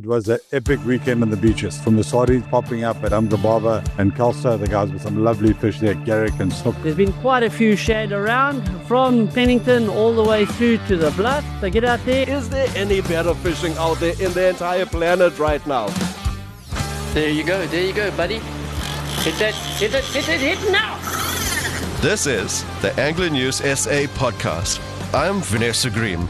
It was an epic weekend on the beaches. From the sardines popping up at Umgababa and Kelso, the guys with some lovely fish there, garrick and snook. There's been quite a few shad around from Pennington all the way through to the bluff. So get out there. Is there any better fishing out there in the entire planet right now? There you go, buddy. Hit now! This is the Angler News SA podcast. I'm Vanessa Green.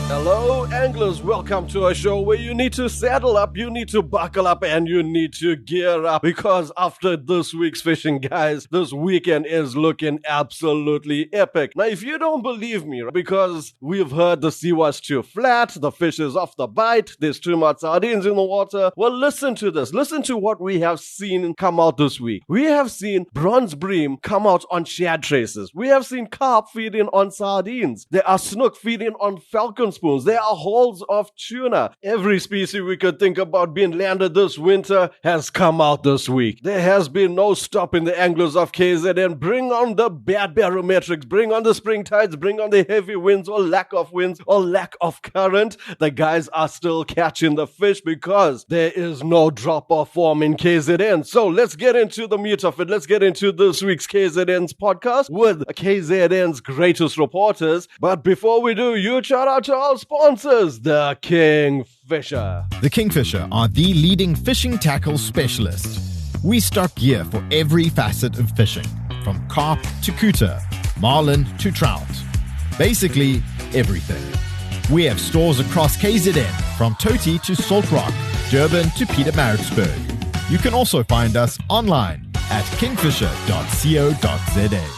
Hello anglers, welcome to a show where you need to saddle up, you need to buckle up, and you need to gear up, because after this week's fishing, guys, this weekend is looking absolutely epic. Now, if you don't believe me, because we've heard the sea was too flat, the fish is off the bite, there's too much sardines in the water, well, listen to this. Listen to what we have seen come out this week. We have seen bronze bream come out on shad traces. We have seen carp feeding on sardines. There are snook feeding on falcon spoons. There are hauls of tuna. Every species we could think about being landed this winter has come out this week. There has been no stopping the anglers of KZN. Bring on the bad barometrics, bring on the spring tides, bring on the heavy winds or lack of winds or lack of current. The guys are still catching the fish because there is no drop-off form in KZN. So let's get into the meat of it. Let's get into this week's KZN's podcast with KZN's greatest reporters. But before we do, huge shout out to our sponsors, the Kingfisher. The Kingfisher are the leading fishing tackle specialist. We stock gear for every facet of fishing, from carp to couta, marlin to trout. Basically, everything. We have stores across KZN, from Toti to Salt Rock, Durban to Pietermaritzburg. You can also find us online at kingfisher.co.za.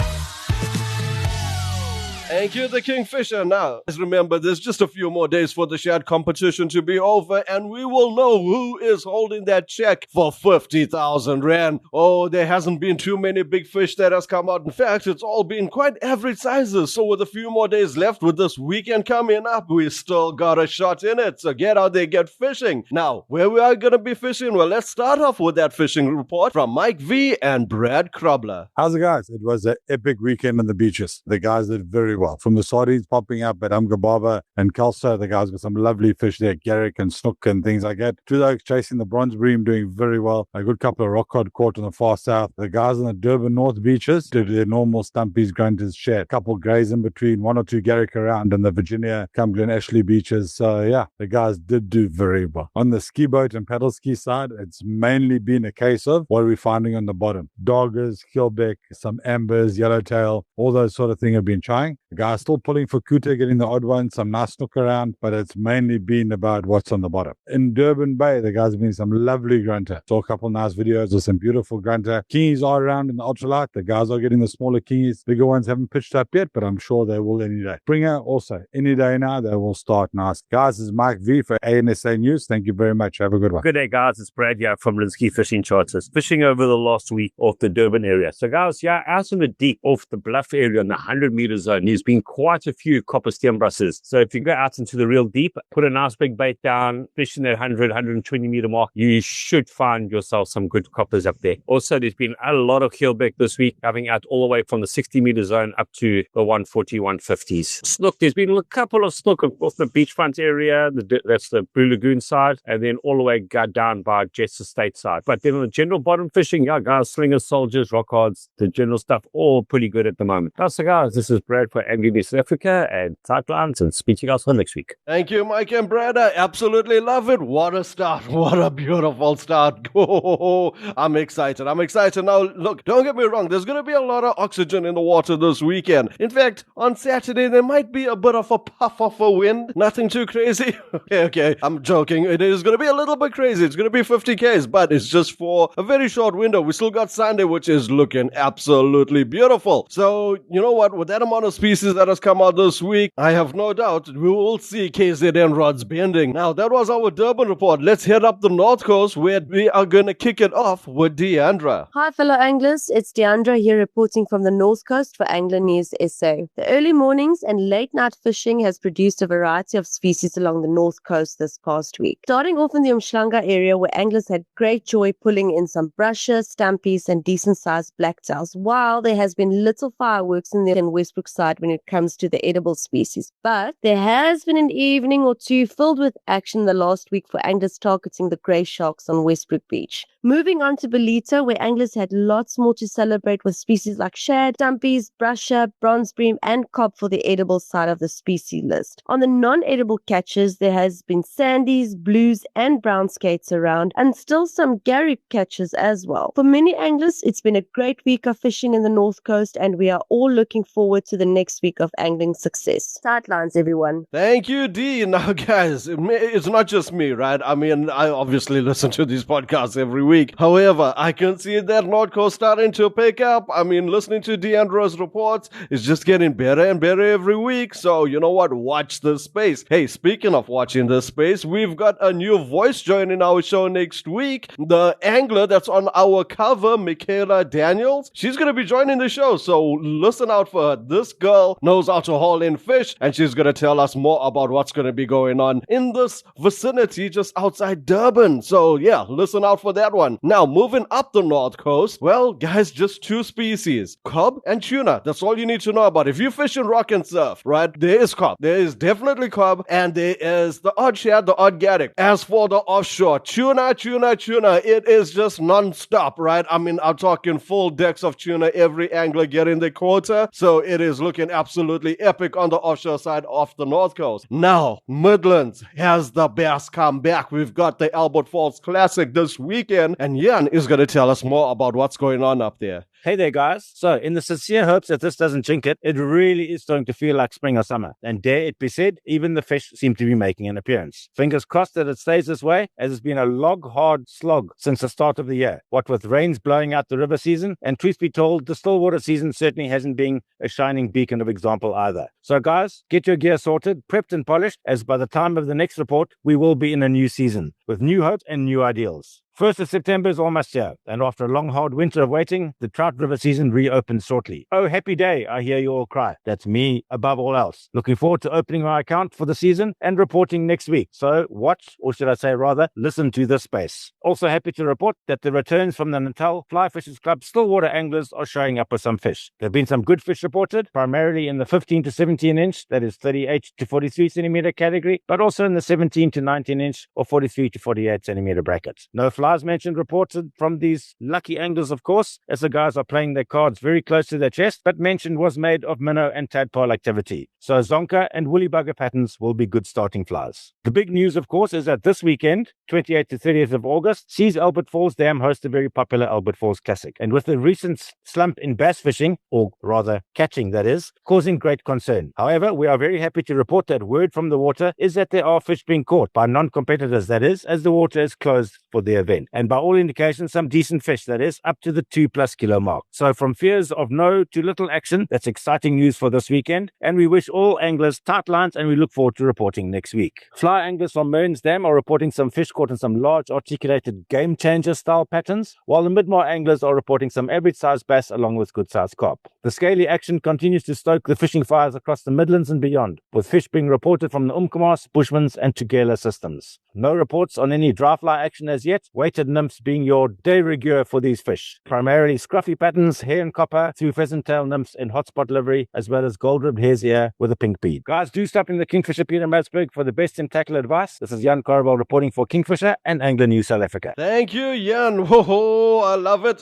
Thank you, the Kingfisher. Now, just remember, there's just a few more days for the shad competition to be over, and we will know who is holding that check for 50,000 Rand. Oh, there hasn't been too many big fish that has come out. In fact, it's all been quite average sizes. So with a few more days left, with this weekend coming up, we still got a shot in it. So get out there, get fishing. Now, where we are going to be fishing? Well, let's start off with that fishing report from Mike V and Brad Krobler. How's it, guys? It was an epic weekend on the beaches. The guys did very well. From the sardines popping up at Umgababa and Kelso, the guys got some lovely fish there, garrick and snook and things like that. Two oaks chasing the bronze bream, doing very well. A good couple of rock cod caught on the far south. The guys on the Durban North beaches did their normal stumpies, grunters, shad. Couple grays in between, one or two garrick around, and the Virginia, Cumberland, Ashley beaches. So yeah, the guys did do very well. On the ski boat and paddle ski side, it's mainly been a case of what are we finding on the bottom? Doggers, keelback, some ambers, yellowtail, all those sort of things have been trying. The guys still pulling for couta, getting the odd one, some nice snook around, but it's mainly been about what's on the bottom. In Durban Bay, the guys have been some lovely grunter. Saw a couple nice videos of some beautiful grunter. Kingies are around in the ultralight. The guys are getting the smaller kingies. Bigger ones haven't pitched up yet, but I'm sure they will any day. Springer also, any day now, they will start nice. Guys, this is Mike V for ANSA News. Thank you very much. Have a good one. Good day, guys. It's Brad here from Linsky Fishing Charters. Fishing over the last week off the Durban area. So, guys, yeah, out in the deep off the bluff area in the 100-meter zone, there's been quite a few copper stem brushes. So if you go out into the real deep, put a nice big bait down, fish in that 100, 120 meter mark, you should find yourself some good coppers up there. Also, there's been a lot of keelback this week, coming out all the way from the 60 meter zone up to the 140, 150s. Snook, there's been a couple of snook off the beachfront area, that's the Blue Lagoon side, and then all the way down by Jets Estate side. But then on the general bottom fishing, yeah, guys, slingers, soldiers, rock hards, the general stuff, all pretty good at the moment. So guys, this is Brad for Angling South Africa and Sightlines, and speak to you guys for next week. Thank you, Mike and Brad. I absolutely love it. What a start. What a beautiful start. Oh, I'm excited. Now, look, don't get me wrong. There's going to be a lot of oxygen in the water this weekend. In fact, on Saturday, there might be a bit of a puff of a wind. Nothing too crazy. Okay. I'm joking. It is going to be a little bit crazy. It's going to be 50 Ks, but it's just for a very short window. We still got Sunday, which is looking absolutely beautiful. So, you know what? With that amount of species that has come out this week, I have no doubt we will see KZN rods bending. Now, that was our Durban report. Let's head up the north coast where we are going to kick it off with Deandra. Hi, fellow anglers. It's Deandra here reporting from the north coast for Angler News SA. The early mornings and late night fishing has produced a variety of species along the north coast this past week. Starting off in the Umhlanga area, where anglers had great joy pulling in some brushes, stampies, and decent sized blacktails, while there has been little fireworks in the Westbrook side when it comes to the edible species. But there has been an evening or two filled with action the last week for anglers targeting the grey sharks on Westbrook Beach. Moving on to Belito, where anglers had lots more to celebrate with species like shad, stumpies, brusher, bronze bream, and cob for the edible side of the species list. On the non-edible catches, there has been sandies, blues, and brown skates around, and still some garrick catches as well. For many anglers, it's been a great week of fishing in the North Coast, and we are all looking forward to the next week of angling success. Sidelines, everyone. Thank you, D. Now, guys, it's not just me, right? I mean, I obviously listen to these podcasts every week. However, I can see that North Coast starting to pick up. I mean, listening to Deandro's reports is just getting better and better every week. So, you know what? Watch this space. Hey, speaking of watching this space, we've got a new voice joining our show next week. The angler that's on our cover, Michaela Daniels, she's going to be joining the show. So listen out for her. This girl knows how to haul in fish, and she's going to tell us more about what's going to be going on in this vicinity just outside Durban. So yeah, listen out for that one. Now, moving up the North Coast, well, guys, just two species, cob and tuna. That's all you need to know about. If you fish in rock and surf, right, there is cob. There is definitely cob, and there is the odd shad, the odd garrick. As for the offshore, tuna, it is just non-stop, right? I mean, I'm talking full decks of tuna, every angler getting the quota. So it is looking absolutely epic on the offshore side of the North Coast. Now, Midlands has the best comeback. We've got the Albert Falls Classic this weekend, and Jan is going to tell us more about what's going on up there. Hey there, guys. So, in the sincere hopes that this doesn't jinx it, it really is starting to feel like spring or summer. And dare it be said, even the fish seem to be making an appearance. Fingers crossed that it stays this way, as it's been a log-hard slog since the start of the year. What with rains blowing out the river season, and truth be told, the stillwater season certainly hasn't been a shining beacon of example either. So, guys, get your gear sorted, prepped and polished, as by the time of the next report, we will be in a new season, with new hope and new ideals. 1st of September is almost here, and after a long, hard winter of waiting, the trout river season reopens shortly. Oh, happy day, I hear you all cry. That's me above all else. Looking forward to opening my account for the season and reporting next week. So watch, or should I say rather, listen to this space. Also happy to report that the returns from the Natal Fly Fishers Club stillwater anglers are showing up with some fish. There have been some good fish reported, primarily in the 15 to 17 inch, that is 38 to 43 centimeter category, but also in the 17 to 19 inch or 43 to 48 centimeter bracket. No flies mentioned reported from these lucky anglers, of course, as the guys are playing their cards very close to their chest, but mention was made of minnow and tadpole activity. So zonka and woolly bugger patterns will be good starting flies. The big news, of course, is that this weekend, 28th to 30th of August, sees Albert Falls Dam host a very popular Albert Falls Classic. And with the recent slump in bass fishing, or rather catching that is, causing great concern. However, we are very happy to report that word from the water is that there are fish being caught by non-competitors, that is, as the water is closed for the event. And by all indications, some decent fish, that is, up to the 2+ kilo mark. So from fears of no to little action, that's exciting news for this weekend. And we wish all anglers tight lines, and we look forward to reporting next week. Fly anglers from Mearns Dam are reporting some fish caught in some large articulated game changer style patterns, while the Midmar anglers are reporting some average sized bass along with good sized carp. The scaly action continues to stoke the fishing fires across the Midlands and beyond, with fish being reported from the Umkomaas, Bushmans and Tugela systems. No reports on any dry fly action as yet, weighted nymphs being your de rigueur for these fish. Primarily scruffy patterns, hair and copper, through pheasant tail nymphs in hotspot livery, as well as gold-ribbed hare's ear with a pink bead. Guys, do stop in the Kingfisher Peter Madsburg for the best in tackle advice. This is Jan Carwell reporting for Kingfisher and Angler News South Africa. Thank you, Jan. Whoa, I love it.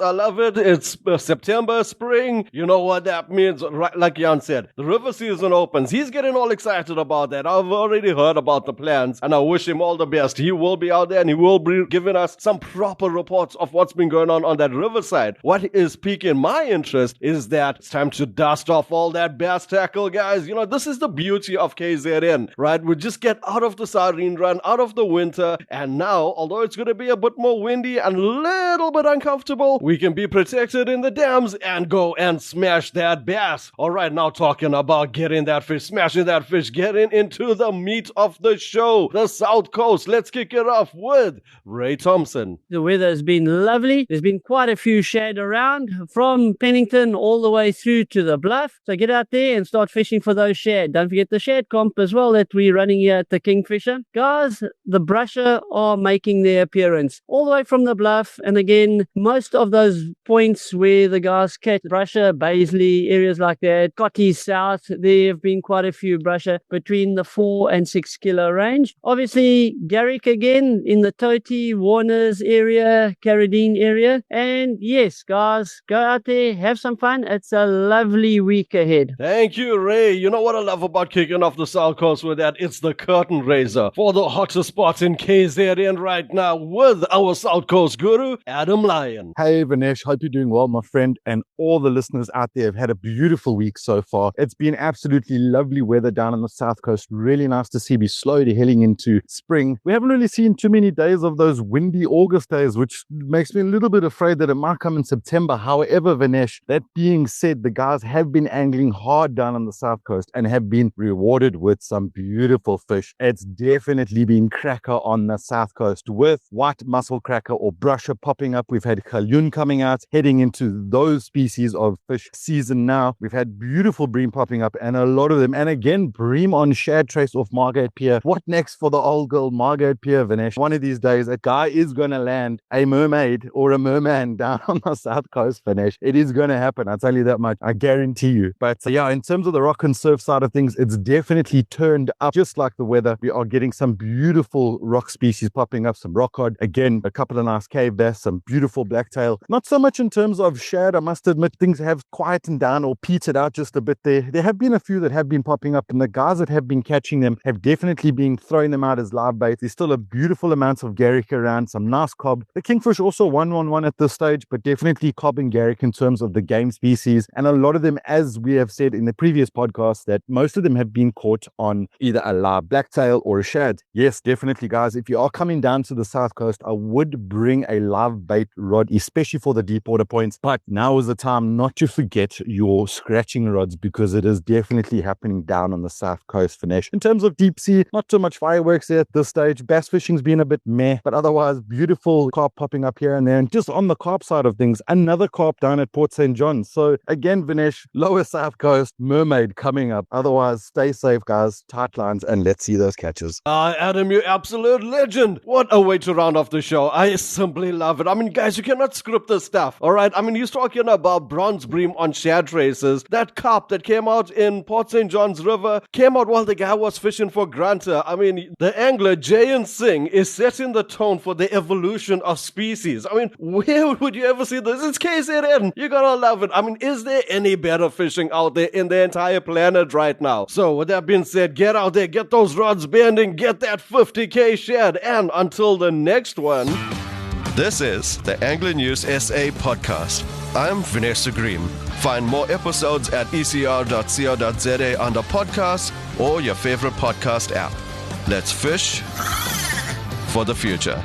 It's September, spring. You know what that means, right? Like Jan said, the river season opens. He's getting all excited about that. I've already heard about the plans, and I wish him all the best. He will be out there, and he will be giving us some proper reports of what's been going on that riverside. What is piquing my interest is that it's time to dust off all that bass tackle, guys. You know, this is the beauty of KZN, right? We just get out of the sardine run, out of the winter, and now, although it's going to be a bit more windy and a little bit uncomfortable, we can be protected in the dams and go and smash that bass. All right, now talking about getting that fish, smashing that fish, getting into the meat of the show, the South Coast. let's kick it off with Ray Thompson. The weather has been lovely. There's been quite a few shad around from Pennington all the way through to the bluff. So get out there and start fishing for those shad. Don't forget the shad comp as well that we're running here at the Kingfisher. Guys, the brusher are making their appearance all the way from the bluff. And again, most of those points where the guys catch brusher, Baisley, areas like that, Cotty South, there have been quite a few brusher between the 4 and 6 kilo range. Obviously, garrick again in the Toti, Warners area, Carradine area. And yes, guys, go out there, have some fun. It's a lovely week ahead. Thank you, Ray. You know what I love about kicking off the South Coast with that? It's the curtain raiser for the hottest spots in KZN right now with our South Coast guru, Adam Lyon. Hey, Vinesh. Hope you're doing well, my friend, and all the listeners out there have had a beautiful week so far. It's been absolutely lovely weather down on the South Coast. Really nice to see. We're slowly heading into spring. We haven't really seen too many days of those windy August days, which makes me a little bit afraid that it might come in September. However, Vinesh, that being said, the guys have been angling hard down on the South Coast and have been rewarded with some beautiful fish. It's definitely been cracker on the South Coast with white mussel cracker or brusher popping up. We've had kalyoon coming out, heading into those species of fish season now. We've had beautiful bream popping up and a lot of them. And again, bream on shad trace off Margate Pier. What next for the old girl Margate Pier, Vinesh? One of these days, a guy is going to land a mermaid or a merman down on the South Coast, Vinesh. It is going to happen. I tell you that much. I guarantee you. But yeah, in terms of the rock and surf side of things, it's definitely turned up just like the weather. We are getting some beautiful rock species popping up, some rock cod. Again, a couple of nice cave bass, some beautiful blacktail. Not so much in terms of shad, I must admit, things have quietened down or petered out just a bit there. There have been a few that have been popping up, and the guys that have been catching them have definitely been throwing them out as live bait. There's still a beautiful amount of garrick around, some nice cob. The kingfish also 1-1-1 at this stage, but definitely cob and garrick in terms of the game species. And a lot of them, as we have said in the previous podcast, that most of them have been caught on either a live blacktail or a shad. Yes, definitely, guys. If you are coming down to the South Coast, I would bring a live bait rod, especially for the deep water points. But now is the time not to forget your scratching rods, because it is definitely happening down on the South Coast, Vinesh. In terms of deep sea, not too much fireworks there at this stage. Bass fishing's been a bit meh, but otherwise beautiful carp popping up here and there. And just on the carp side of things, another carp down at Port St. John. So again, Vinesh, lower South Coast, mermaid coming up. Otherwise, stay safe, guys. Tight lines, and let's see those catches. Adam, you absolute legend. What a way to round off the show. I simply love it. I mean, guys, you cannot script this stuff, all right? I mean, you're talking about bronze bream on shad traces. That carp that came out in Port St. John's River came out while the guy was fishing for Grunter. I mean, the angler, Jayan Singh, is setting the tone for the evolution of species. I mean, where would you ever see this? It's KZN. You're gonna love it. I mean, is there any better fishing out there in the entire planet right now? So, with that being said, get out there, get those rods bending, get that 50k shad, and until the next one. This is the Angler News SA podcast. I'm Vanessa Green. Find more episodes at ecr.co.za under podcasts or your favorite podcast app. Let's fish for the future.